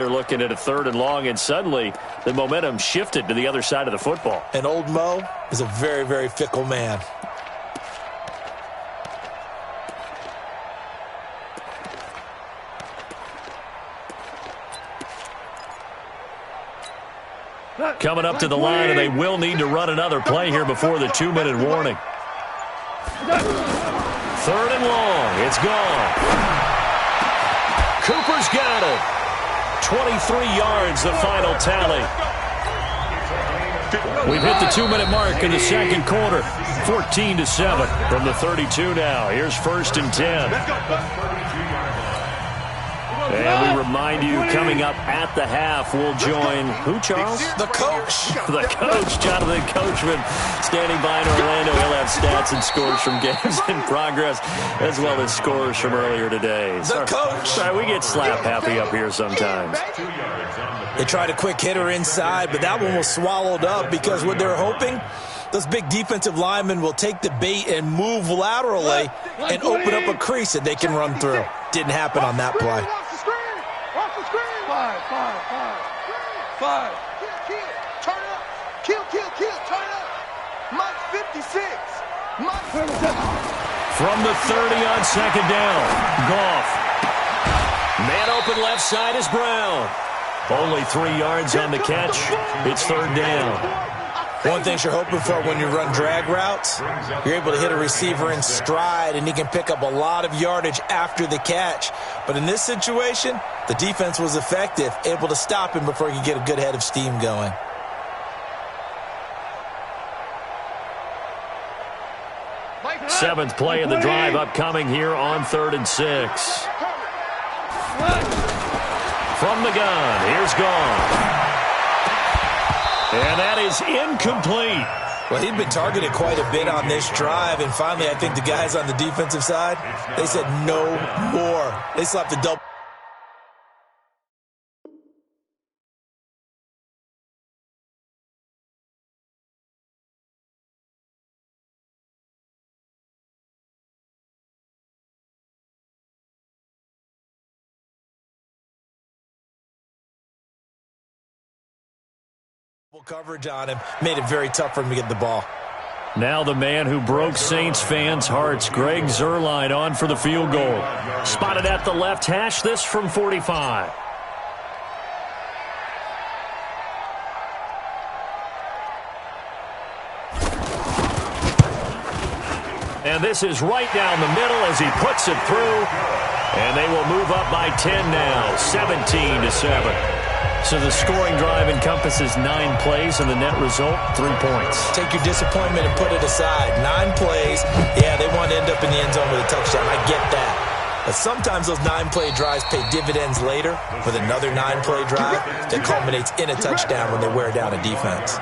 They're looking at a 3rd and long, and suddenly the momentum shifted to the other side of the football. And old Mo is a very, very fickle man. Coming up to the line, and they will need to run another play here before the 2-minute warning. 3rd and long. It's gone. Cooper's got it. 23 yards, the final tally. We've hit the 2-minute mark in the second quarter. 14-7 from the 32 now. Here's 1st and 10. And we remind you, coming up at the half, we'll join who, Charles? The coach. The coach, Jonathan Coachman, standing by in Orlando. He'll have stats and scores from games in progress, as well as scores from earlier today. The coach. Sorry, we get slap happy up here sometimes. They tried a quick hitter inside, but that one was swallowed up because what they're hoping, those big defensive linemen will take the bait and move laterally and open up a crease that they can run through. Didn't happen on that play. Five. Turn up. Kill. Turn up. Mike 56. Mike 57. From the 30 on 2nd down. Goff. Man open left side is Brown. Only 3 yards on the catch. It's 3rd down. One thing you're hoping for when you run drag routes, you're able to hit a receiver in stride, and he can pick up a lot of yardage after the catch. But in this situation, the defense was effective, able to stop him before he could get a good head of steam going. Seventh play of the drive upcoming here on 3rd and 6. From the gun, here's Goff. And that is incomplete. Well, he'd been targeted quite a bit on this drive, and finally I think the guys on the defensive side, they said no more. They slapped the double. Coverage on him made it very tough for him to get the ball. Now the man who broke Saints fans' hearts, Greg Zuerlein, on for the field goal. Spotted at the left hash, this from 45. And this is right down the middle as he puts it through. And they will move up by 10 now, 17-7. So the scoring drive encompasses 9 plays, and the net result, 3 points. Take your disappointment and put it aside. 9 plays. Yeah, they want to end up in the end zone with a touchdown. I get that. But sometimes those 9-play drives pay dividends later with another 9-play drive that culminates in a touchdown when they wear down a defense.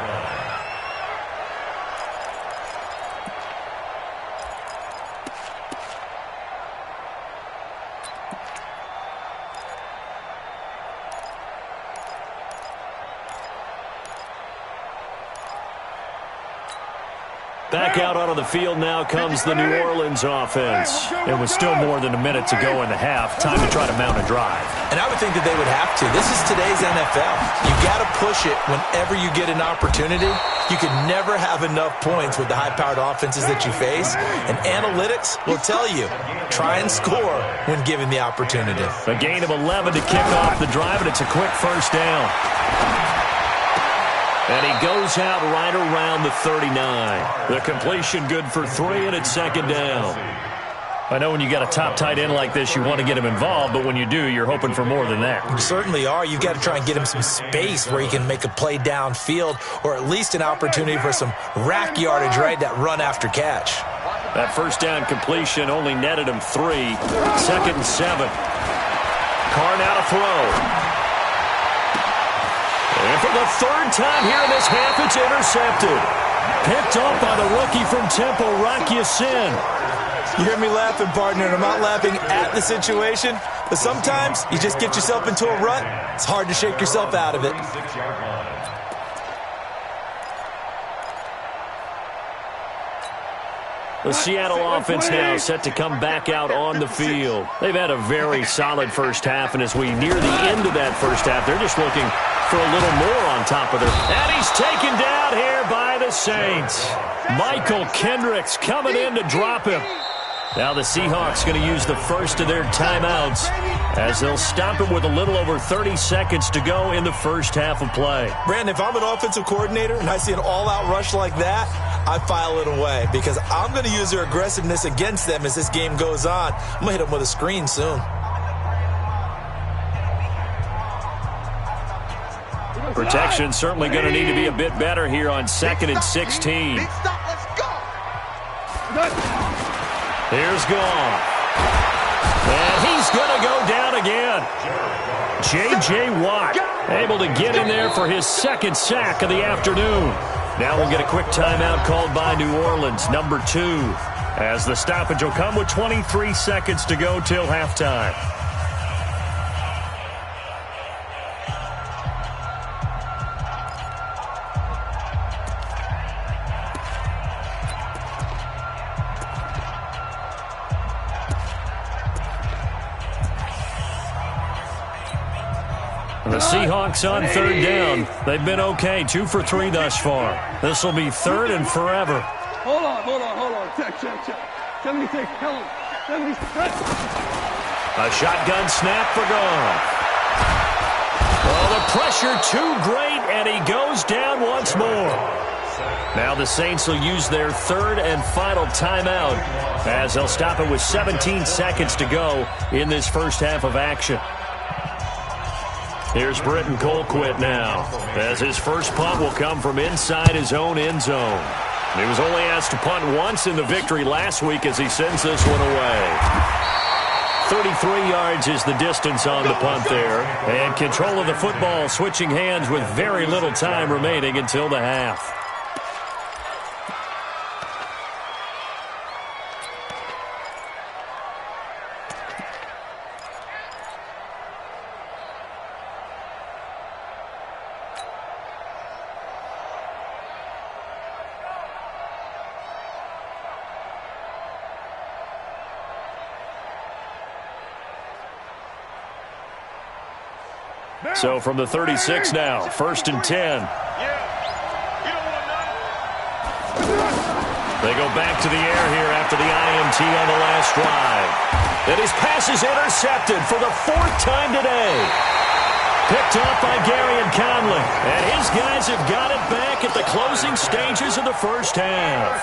Back out onto the field now comes the New Orleans offense. It was still more than a minute to go in the half. Time to try to mount a drive. And I would think that they would have to. This is today's NFL. You got to push it whenever you get an opportunity. You can never have enough points with the high-powered offenses that you face. And analytics will tell you, try and score when given the opportunity. A gain of 11 to kick off the drive, and it's a quick 1st down. And he goes out right around the 39. The completion good for 3, and it's 2nd down. I know when you got a top tight end like this, you want to get him involved, but when you do, you're hoping for more than that. You certainly are. You've got to try and get him some space where he can make a play downfield, or at least an opportunity for some rack yardage, right, that run after catch. That 1st down completion only netted him 3. 2nd and 7. Carr now to throw. And for the 3rd time here in this half, it's intercepted. Picked off by the rookie from Temple, Rock Ya-Sin. You hear me laughing, partner, and I'm not laughing at the situation, but sometimes you just get yourself into a rut. It's hard to shake yourself out of it. The Seattle offense now set to come back out on the field. They've had a very solid first half, and as we near the end of that first half, they're just looking for a little more on top of their... And he's taken down here by the Saints. Michael Kendricks coming in to drop him. Now the Seahawks going to use the first of their timeouts as they'll stop him with a little over 30 seconds to go in the first half of play. Brandon, if I'm an offensive coordinator and I see an all-out rush like that, I file it away because I'm going to use their aggressiveness against them as this game goes on. I'm going to hit them with a screen soon. Protection certainly going to need to be a bit better here on 2nd and 16. Big stop, let's go. Here's Goff. And he's going to go down again. J.J. Watt able to get in there for his second sack of the afternoon. Now we'll get a quick timeout called by New Orleans, number 2, as the stoppage will come with 23 seconds to go till halftime. The Seahawks on 3rd down. They've been okay, 2 for 3 thus far. This will be 3rd and forever. Hold on. Check. 76, tell him. 76. A shotgun snap for Goff. Oh, the pressure too great, and he goes down once more. Now the Saints will use their 3rd and final timeout as they'll stop it with 17 seconds to go in this first half of action. Here's Britton Colquitt now, as his first punt will come from inside his own end zone. He was only asked to punt once in the victory last week as he sends this one away. 33 yards is the distance on the punt there. And control of the football switching hands with very little time remaining until the half. So from the 36 now, 1st and 10. They go back to the air here after the INT on the last drive. And his pass is intercepted for the 4th time today. Picked off by Garyon Conley. And his guys have got it back at the closing stages of the first half.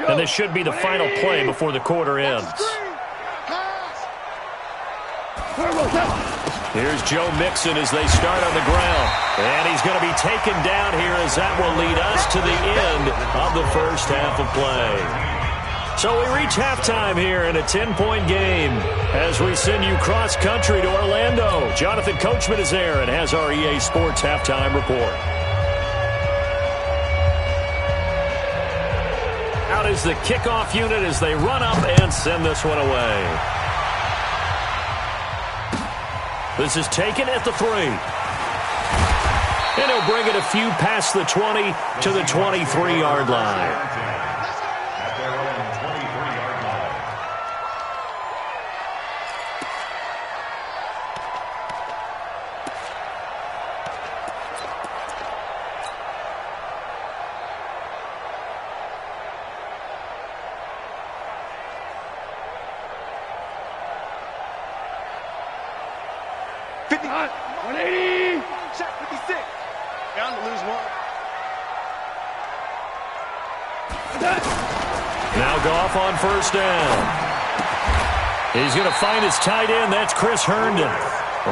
And this should be the final play before the quarter ends. Here's Joe Mixon as they start on the ground. And he's going to be taken down here as that will lead us to the end of the first half of play. So we reach halftime here in a 10-point game as we send you cross-country to Orlando. Jonathan Coachman is there and has our EA Sports halftime report. Out is the kickoff unit as they run up and send this one away. This is taken at the 3. And he'll bring it a few past the 20 to the 23-yard line. Now Goff on 1st down. He's going to find his tight end. That's Chris Herndon.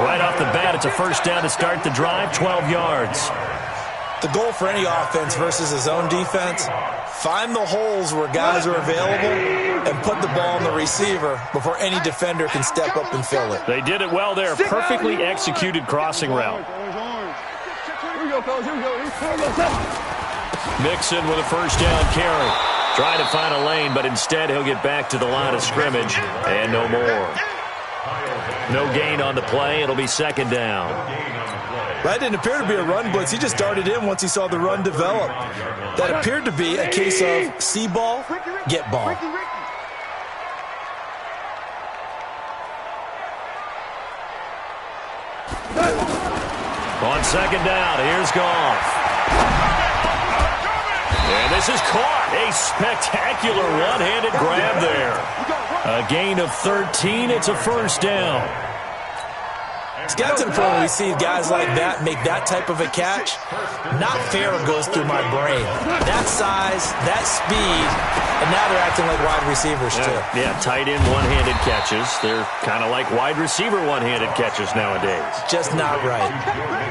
Right off the bat, it's a 1st down to start the drive, 12 yards. The goal for any offense versus his own defense, find the holes where guys are available and put the ball on the receiver before any defender can step up and fill it. They did it well there. Perfectly executed crossing route. Mixon with a 1st down carry. Trying to find a lane, but instead he'll get back to the line of scrimmage and no more. No gain on the play. It'll be second down. That didn't appear to be a run blitz. He just darted in once he saw the run develop. That appeared to be a case of see ball, get ball. On second down, here's Goff. And this is caught. A spectacular one-handed grab there. A gain of 13. It's a first down. It's got to the point where we see guys like that make that type of a catch. Not fair goes through my brain. That size, that speed, and now they're acting like wide receivers too. Yeah, tight end one-handed catches. They're kind of like wide receiver one-handed catches nowadays. Just not right.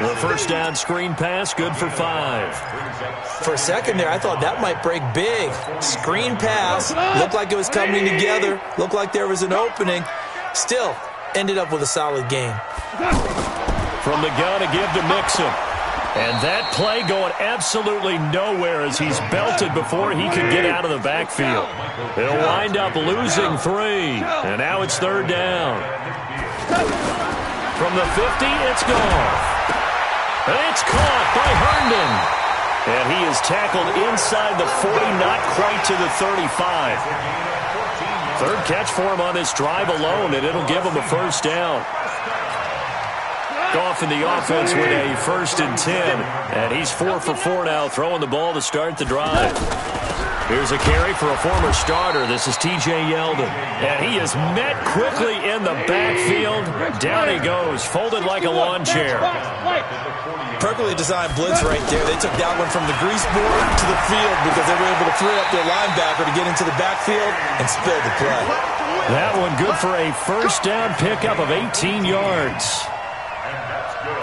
The first down screen pass, good for 5. For a second there, I thought that might break big. Screen pass, looked like it was coming together, looked like there was an opening. Still, ended up with a solid game. From the gun to give to Mixon. And that play going absolutely nowhere as he's belted before he could get out of the backfield. He'll wind up losing 3. And now it's third down. From the 50, it's gone. And it's caught by Herndon. And he is tackled inside the 40, not quite to the 35. Third catch for him on this drive alone, and it'll give him a first down. Goff in the offense with a 1st and 10. And he's 4 for 4 now, throwing the ball to start the drive. Here's a carry for a former starter. This is T.J. Yeldon. And he is met quickly in the backfield. Down he goes, folded like a lawn chair. Perfectly designed blitz right there. They took that one from the grease board to the field because they were able to free up their linebacker to get into the backfield and spill the play. That one good for a first down pickup of 18 yards.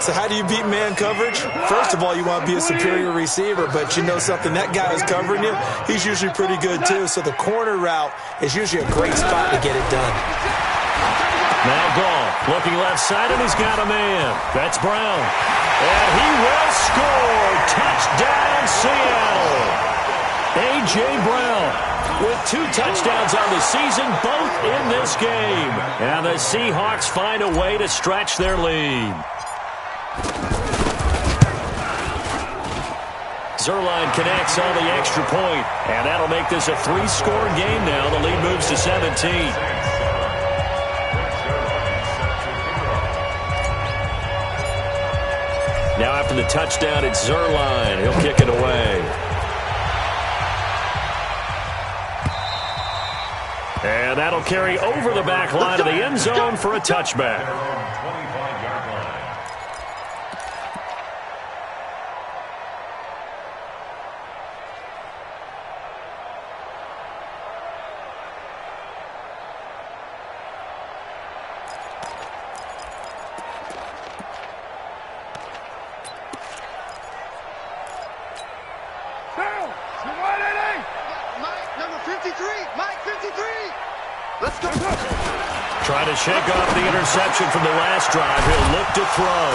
So how do you beat man coverage? First of all, you want to be a superior receiver, but you know something, that guy who's covering you, he's usually pretty good too. So the corner route is usually a great spot to get it done. Now Goff looking left side, and he's got a man. That's Brown. And he will score. Touchdown, Seattle. A.J. Brown with 2 touchdowns on the season, both in this game. And the Seahawks find a way to stretch their lead. Zuerlein connects on the extra point, and that'll make this a 3-score game now. The lead moves to 17. Now after the touchdown, it's Zuerlein. He'll kick it away. And that'll carry over the back line of the end zone for a touchback. Trying to shake off the interception from the last drive. He'll look to throw.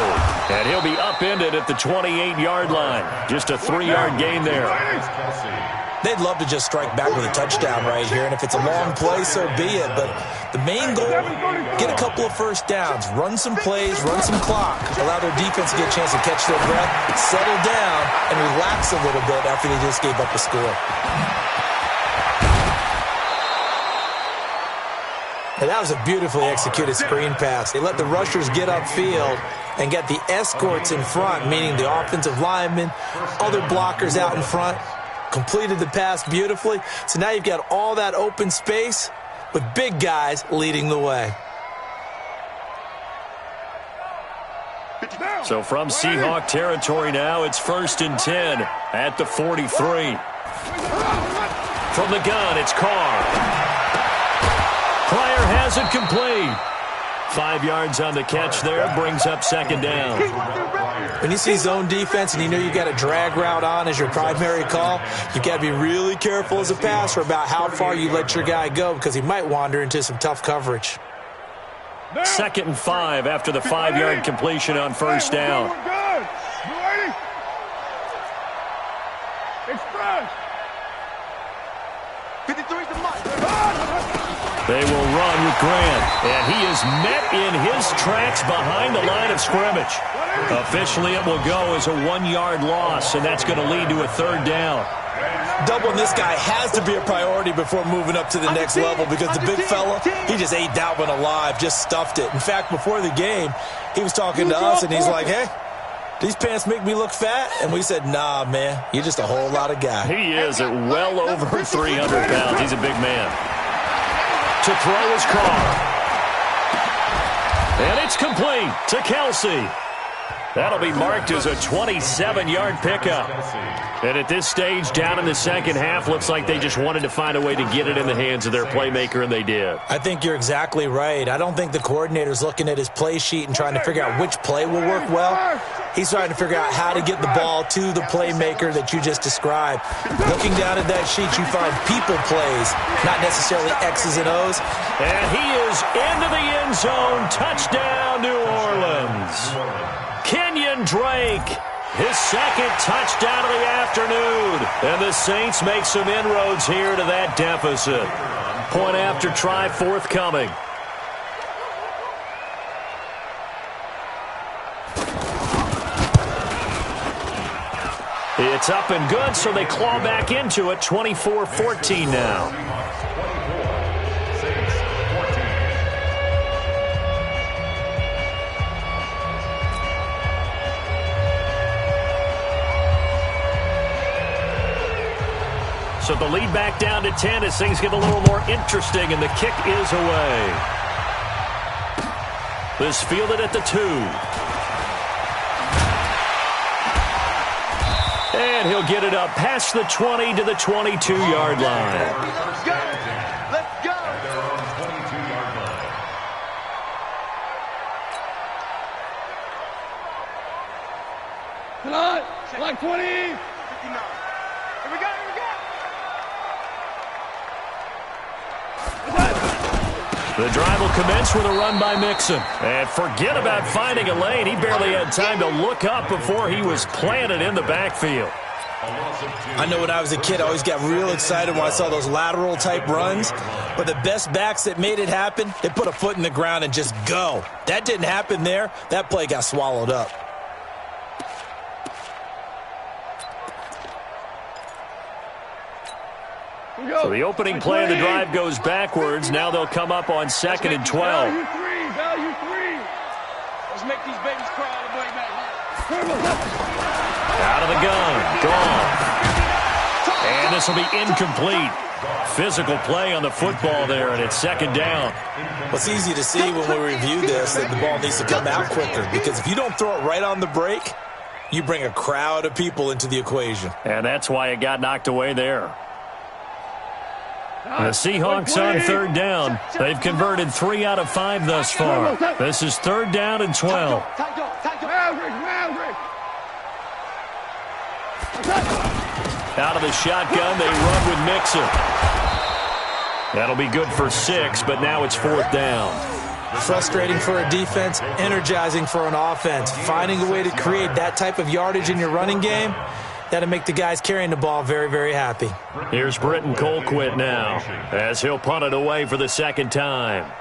And he'll be upended at the 28-yard line. Just a 3-yard gain there. They'd love to just strike back with a touchdown right here. And if it's a long play, so be it. But the main goal, get a couple of first downs. Run some plays, run some clock. Allow their defense to get a chance to catch their breath, settle down, and relax a little bit after they just gave up a score. And that was a beautifully executed screen pass. They let the rushers get upfield and get the escorts in front, meaning the offensive linemen, other blockers out in front, completed the pass beautifully. So now you've got all that open space with big guys leading the way. So from Seahawk territory now, it's 1st and 10 at the 43. From the gun, it's Carr. Pryor has it complete. 5 yards on the catch there, brings up second down. When you see zone defense and you know you got a drag route on as your primary call, you got to be really careful as a passer about how far you let your guy go because he might wander into some tough coverage. 2nd and 5 after the 5-yard completion on first down. They will run with Grant, and he is met in his tracks behind the line of scrimmage. Officially, it will go as a 1-yard loss, and that's going to lead to a 3rd down. Doubling this guy has to be a priority before moving up to the next level because the big fella, he just ate that one alive, just stuffed it. In fact, before the game, he was talking to us, and he's like, hey, these pants make me look fat? And we said, nah, man, you're just a whole lot of guy. He is at well over 300 pounds. He's a big man. To throw his Carr. And it's complete to Kelsey. That'll be marked as a 27-yard pickup. And at this stage, down in the second half, looks like they just wanted to find a way to get it in the hands of their playmaker, and they did. I think you're exactly right. I don't think the coordinator's looking at his play sheet and trying to figure out which play will work well. He's trying to figure out how to get the ball to the playmaker that you just described. Looking down at that sheet, you find people plays, not necessarily X's and O's. And he is into the end zone. Touchdown, New Orleans. Kenyon Drake, his second touchdown of the afternoon. And the Saints make some inroads here to that deficit. Point after try forthcoming. It's up and good, so they claw back into it. 24-14 now. So the lead back down to 10 as things get a little more interesting, and the kick is away. This fielded at the 2. And he'll get it up past the 20 to the 22-yard line. Let's go. Let's go. Tonight, like 20. 59. Here we go. The drive will commence with a run by Mixon. And forget about finding a lane. He barely had time to look up before he was planted in the backfield. I know when I was a kid, I always got real excited when I saw those lateral-type runs. But the best backs that made it happen, they put a foot in the ground and just go. That didn't happen there. That play got swallowed up. So the opening play of the drive goes backwards. Now they'll come up on 2nd and 12. Value three. Let's make these babies cry on the way back here. Out of the gun. Gone. And this will be incomplete. Physical play on the football there, and it's 2nd down. Well, it's easy to see when we review this that the ball needs to come out quicker, because if you don't throw it right on the break, you bring a crowd of people into the equation. And that's why it got knocked away there. The Seahawks on 3rd down. They've converted 3 out of 5 thus far. This is 3rd down and 12. Out of the shotgun, they run with Mixon. That'll be good for 6, but now it's 4th down. Frustrating for a defense, energizing for an offense. Finding a way to create that type of yardage in your running game, that'll make the guys carrying the ball very, very happy. Here's Britton Colquitt now as he'll punt it away for the 2nd time.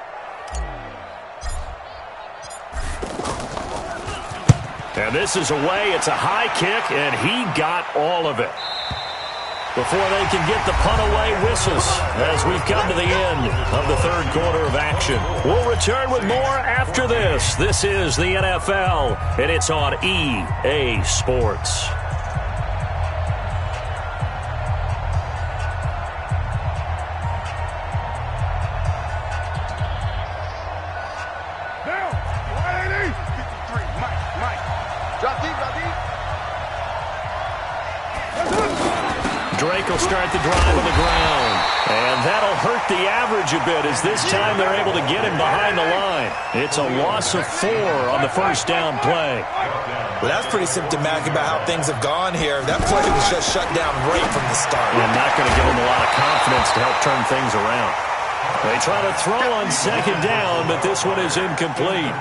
And this is away. It's a high kick, and he got all of it. Before they can get the punt away, whistles as we've come to the end of the 3rd quarter of action. We'll return with more after this. This is the NFL, and it's on EA Sports. Drake will start the drive on the ground. And that'll hurt the average a bit as this time they're able to get him behind the line. It's a loss of 4 on the 1st down play. Well, that's pretty symptomatic about how things have gone here. That play was just shut down right from the start. And not going to give him a lot of confidence to help turn things around. They try to throw on 2nd down, but this one is incomplete.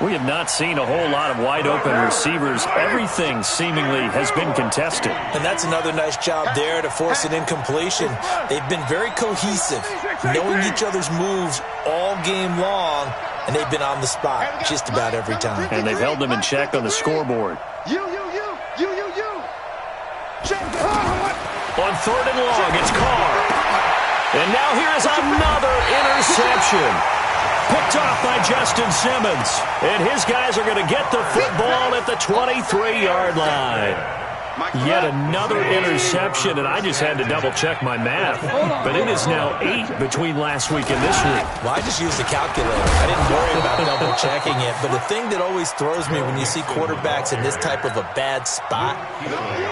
We have not seen a whole lot of wide-open receivers. Everything seemingly has been contested. And that's another nice job there to force an incompletion. They've been very cohesive, knowing each other's moves all game long, and they've been on the spot just about every time. And they've held them in check on the scoreboard. You. Check. On 3rd and long, it's Carr. And now here is another interception. Picked off by Justin Simmons. And his guys are going to get the football at the 23-yard line. Yet another interception, and I just had to double-check my math. But it is now 8 between last week and this week. Well, I just used the calculator. I didn't worry about double-checking it. But the thing that always throws me when you see quarterbacks in this type of a bad spot,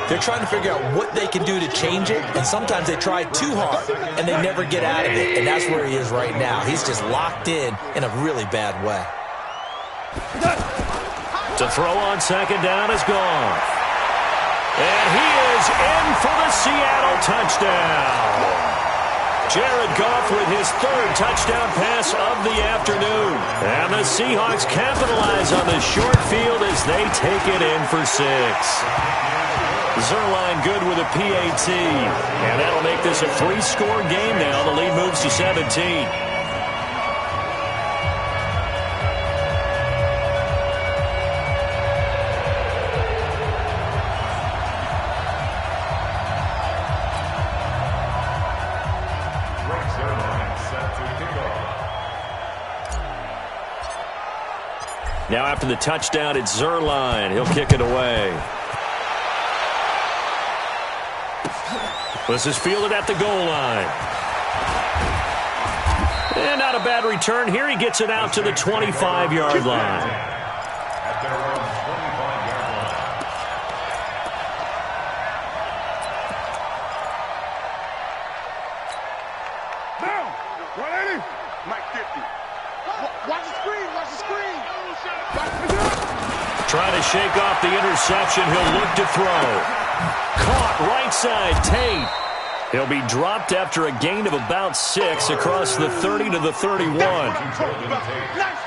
they're trying to figure out what they can do to change it, and sometimes they try too hard, and they never get out of it. And that's where he is right now. He's just locked in a really bad way. To throw on 2nd down is gone. And he is in for the Seattle touchdown. Jared Goff with his 3rd touchdown pass of the afternoon. And the Seahawks capitalize on the short field as they take it in for 6. Zuerlein good with a PAT. And that'll make this a 3-score game now. The lead moves to 17. Now after the touchdown, it's Zuerlein. He'll kick it away. This is fielded at the goal line. And not a bad return here. He gets it out to the 25-yard line. Trying to shake off the interception. He'll look to throw. Caught right side, Tate. He'll be dropped after a gain of about 6 across the 30 to the 31.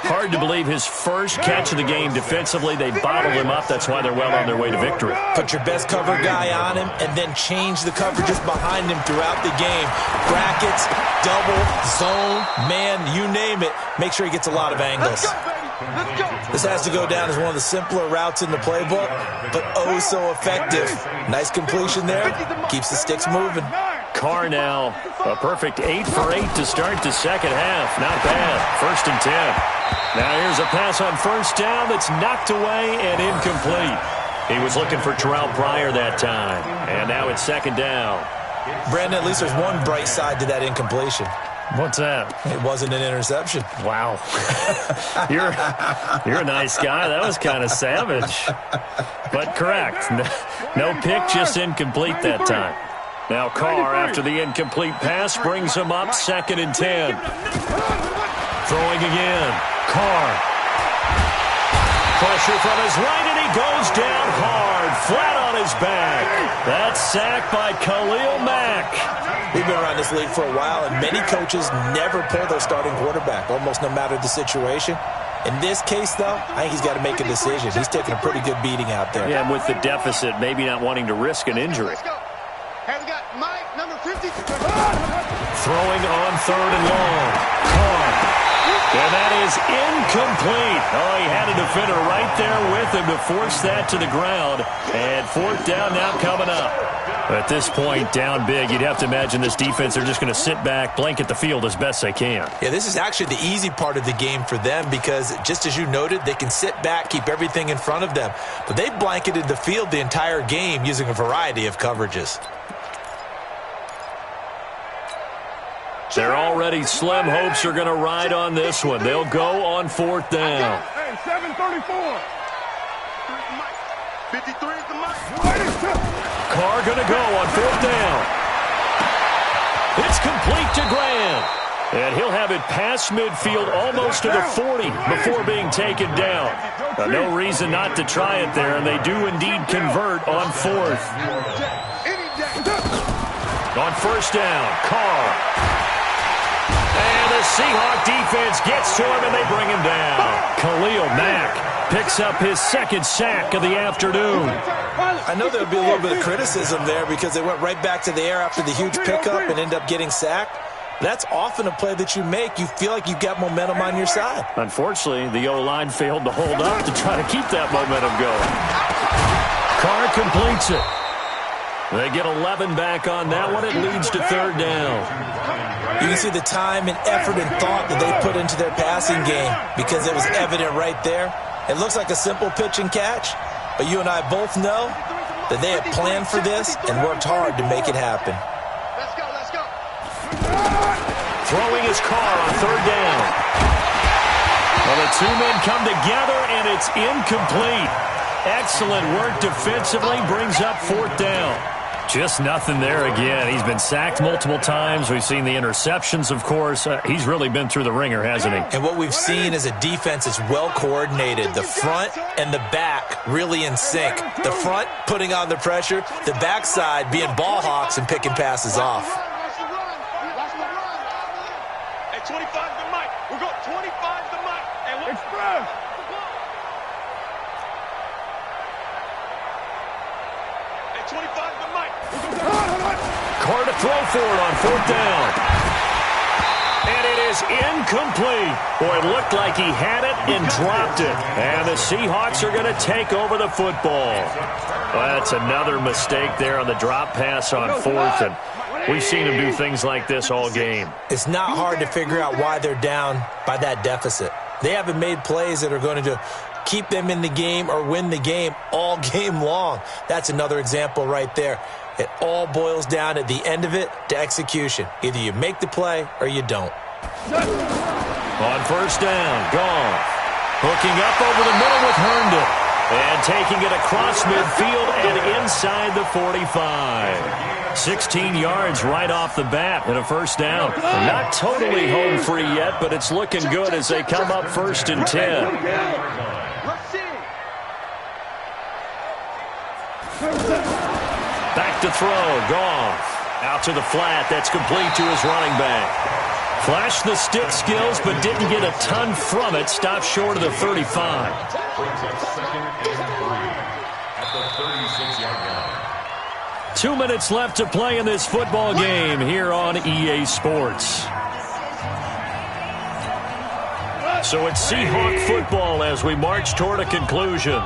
Hard to believe his first catch of the game defensively. They bottled him up. That's why they're well on their way to victory. Put your best cover guy on him and then change the coverages behind him throughout the game. Brackets, double, zone, man, you name it. Make sure he gets a lot of angles. This has to go down as one of the simpler routes in the playbook, but oh so effective. Nice completion there. Keeps the sticks moving. Carr now, a perfect 8 for 8 to start the second half. Not bad. 1st and 10. Now here's a pass on 1st down that's knocked away and incomplete. He was looking for Terrell Pryor that time. And now it's 2nd down. Brandon, at least there's one bright side to that incompletion. What's that? It wasn't an interception. Wow. You're a nice guy. That was kind of savage. But correct. No pick, just incomplete that time. Now Carr, after the incomplete pass, brings him up 2nd and 10. Throwing again. Carr. Pressure from his right, and he goes down hard, flat on his back. That's sacked by Khalil Mack. We've been around this league for a while, and many coaches never pull their starting quarterback, almost no matter the situation. In this case, though, I think he's got to make a decision. He's taking a pretty good beating out there. Yeah, and with the deficit, maybe not wanting to risk an injury. Have we got Mike, number 50? Throwing on 3rd and long. Carr. And that is incomplete. Oh, he had a defender right there with him to force that to the ground. And 4th down now coming up. At this point, down big, you'd have to imagine this defense are just going to sit back, blanket the field as best they can. Yeah, this is actually the easy part of the game for them because, just as you noted, they can sit back, keep everything in front of them. But they blanketed the field the entire game using a variety of coverages. Their already slim hopes are going to ride on this one. They'll go on 4th down. Hey, 734. 53 is the Mike. Carr going to go on 4th down. It's complete to Grant. And he'll have it past midfield almost to the 40 before being taken down. Now, no reason not to try it there, and they do indeed convert on 4th. On 1st down, Carr. And the Seahawk defense gets to him, and they bring him down. Khalil Mack picks up his second sack of the afternoon. I know there'll be a little bit of criticism there because they went right back to the air after the huge pickup and ended up getting sacked. That's often a play that you make. You feel like you've got momentum on your side. Unfortunately, the O-line failed to hold up to try to keep that momentum going. Carr completes it. They get 11 back on that one. It leads to third down. You can see the time and effort and thought that they put into their passing game because it was evident right there. It looks like a simple pitch and catch, but you and I both know that they had planned for this and worked hard to make it happen. Let's go, let's go. Throwing his Carr on third down. Well, the two men come together, and it's incomplete. Excellent work defensively, brings up fourth down. Just nothing there again. He's been sacked multiple times. We've seen the interceptions, of course. He's really been through the ringer, hasn't he? And what we've seen is a defense that's well coordinated. The front and the back really in sync. The front putting on the pressure, the backside being ball hawks and picking passes off. Hey, 25 to Mike. We're going 25 to Mike. And express. Hey, 25 to Mike. Carr to throw for it on fourth down. And it is incomplete. Boy, it looked like he had it and dropped it. And the Seahawks are going to take over the football. Well, that's another mistake there on the drop pass on fourth. And we've seen him do things like this all game. It's not hard to figure out why they're down by that deficit. They haven't made plays that are going to keep them in the game or win the game all game long. That's another example right there. It all boils down at the end of it to execution. Either you make the play or you don't. On first down, Goff hooking up over the middle with Herndon and taking it across midfield and inside the 45. 16 yards right off the bat and a first down. Not totally home free yet, but it's looking good as they come up first and 10. Back to throw, Goff. Out to the flat, that's complete to his running back. Flashed the stick skills, but didn't get a ton from it. Stopped short of the 35. 2 minutes left to play in this football game here on EA Sports. So it's Seahawk football as we march toward a conclusion.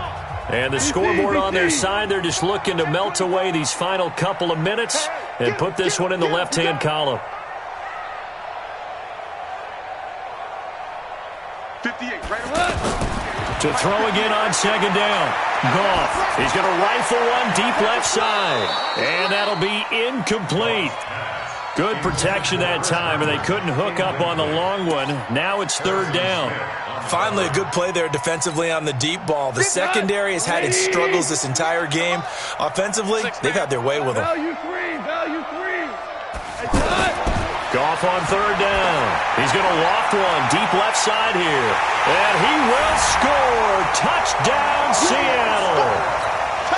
And the scoreboard on their side, they're just looking to melt away these final couple of minutes and put this one in the left-hand column. 58, right away. To throw again on second down. Goff. He's going to rifle one deep left side. And that'll be incomplete. Good protection that time, and they couldn't hook up on the long one. Now it's third down. Finally, a good play there defensively on the deep ball. The secondary has had its struggles this entire game. Offensively, they've had their way with them. Value three. Goff on third down. He's going to loft one deep left side here. And he will score. Touchdown, Seattle.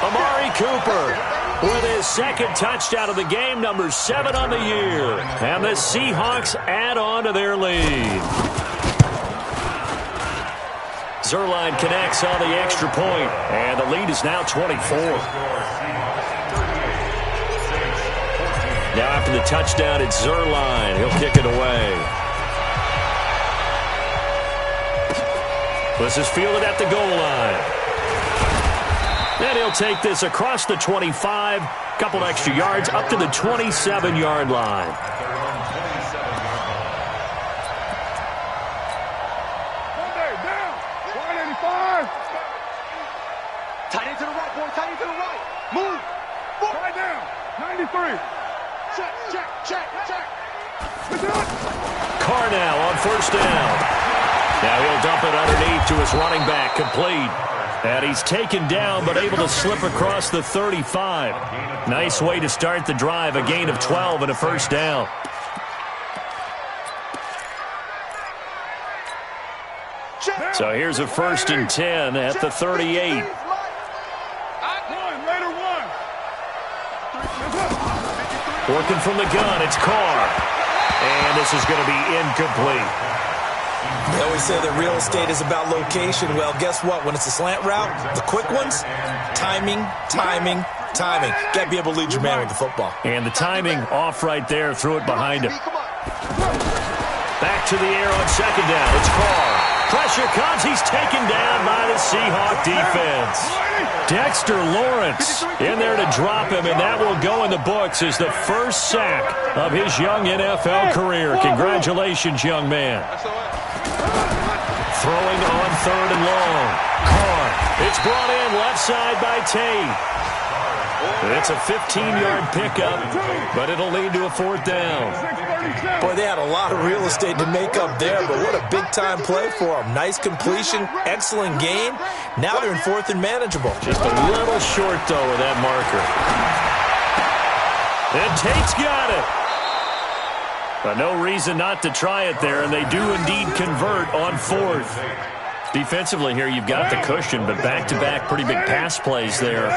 Amari Cooper with his second touchdown of the game, number 7 on the year. And the Seahawks add on to their lead. Zuerlein connects on the extra point, and the lead is now 24. Now after the touchdown, it's Zuerlein. He'll kick it away. This is fielded at the goal line. And he'll take this across the 25, couple extra yards, up to the 27-yard line. Tight end to the right, boy. Tight end to the right. Move. Right down. 93. Check. Carr now on first down. Now he'll dump it underneath to his running back, complete. And he's taken down, but able to slip across the 35. Nice way to start the drive, a gain of 12 and a first down. So here's a first and 10 at the 38. Working from the gun, it's Carr. And this is going to be incomplete. They always say that real estate is about location. Well, guess what? When it's a slant route, the quick ones, timing. Got to be able to lead your man with the football. And the timing off right there. Threw it behind him. Back to the air on second down. It's Carr. Pressure comes. He's taken down by the Seahawk defense. Dexter Lawrence in there to drop him, and that will go in the books as the first sack of his young NFL career. Congratulations, young man. Throwing on third and long. Carr. It's brought in left side by Tate. It's a 15-yard pickup, but it'll lead to a fourth down. Boy, they had a lot of real estate to make up there, but what a big-time play for them. Nice completion, excellent game. Now they're in fourth and manageable. Just a little short, though, with that marker. And Tate's got it. But no reason not to try it there, and they do indeed convert on fourth. Defensively here, you've got the cushion, but back-to-back pretty big pass plays there.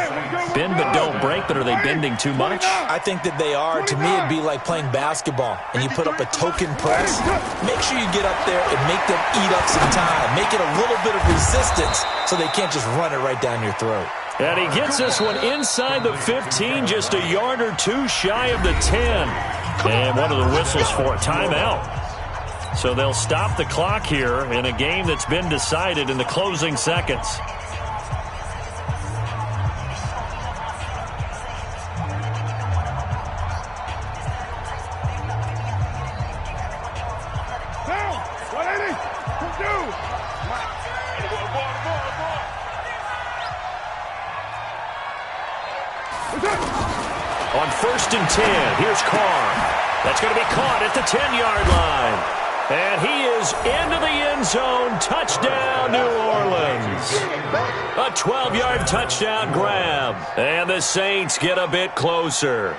Bend but don't break, but are they bending too much? I think that they are. To me, it'd be like playing basketball, and you put up a token press. Make sure you get up there and make them eat up some time. Make it a little bit of resistance so they can't just run it right down your throat. And he gets this one inside the 15, just a yard or two shy of the 10. And one of the whistles for a timeout. So they'll stop the clock here in a game that's been decided in the closing seconds. On first and 10, here's Carr. That's going to be caught at the 10-yard line. And he is into the end zone. Touchdown, New Orleans. A 12-yard touchdown grab. And the Saints get a bit closer.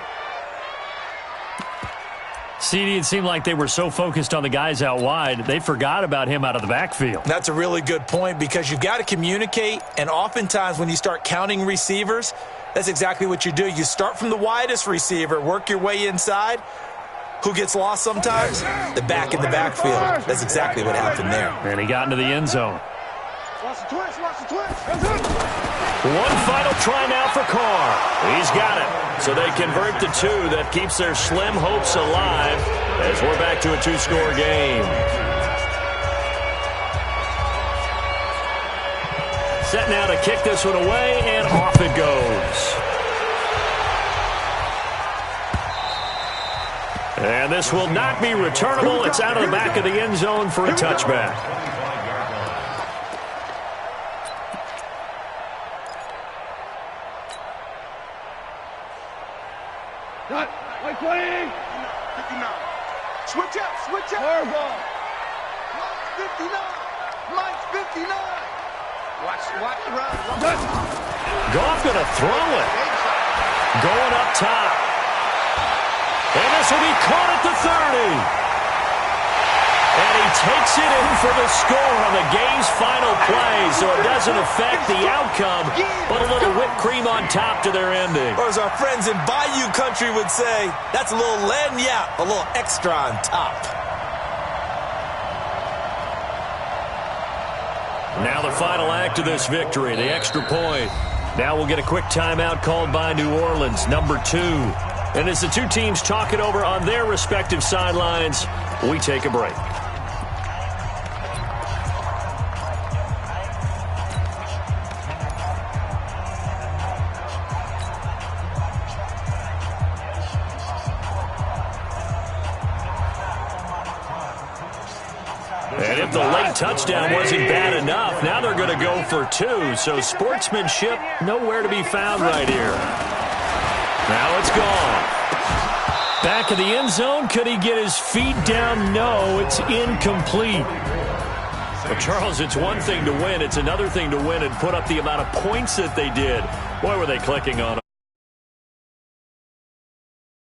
CD, it seemed like they were so focused on the guys out wide, they forgot about him out of the backfield. That's a really good point because you've got to communicate, and oftentimes when you start counting receivers, that's exactly what you do. You start from the widest receiver, work your way inside. Who gets lost sometimes? The back in the backfield. That's exactly what happened there. And he got into the end zone. Watch the twist, watch the twist. One final try now for Carr. He's got it. So they convert the two. That keeps their slim hopes alive as we're back to a two-score game. Set now to kick this one away, and off it goes. And this will not be returnable. It's out of the back of the end zone for a touchback. Cut. White 20. 59. Switch up, switch up. Fireball. Mike's 59. Mike's 59. Watch the run. Goff going to throw it. Going up top. And this will be caught at the 30. And he takes it in for the score on the game's final play, so it doesn't affect the outcome, but a little whipped cream on top to their ending. Or as our friends in Bayou Country would say, that's a little lagniappe, a little extra on top. Now the final act of this victory, the extra point. Now we'll get a quick timeout called by New Orleans, number 2. And as the two teams talk it over on their respective sidelines, we take a break. And if the late touchdown wasn't bad enough, now they're going to go for 2. So sportsmanship nowhere to be found right here. Now it's gone. Back of the end zone. Could he get his feet down? No, it's incomplete. But Charles, it's one thing to win. It's another thing to win and put up the amount of points that they did. Boy, were they clicking on him.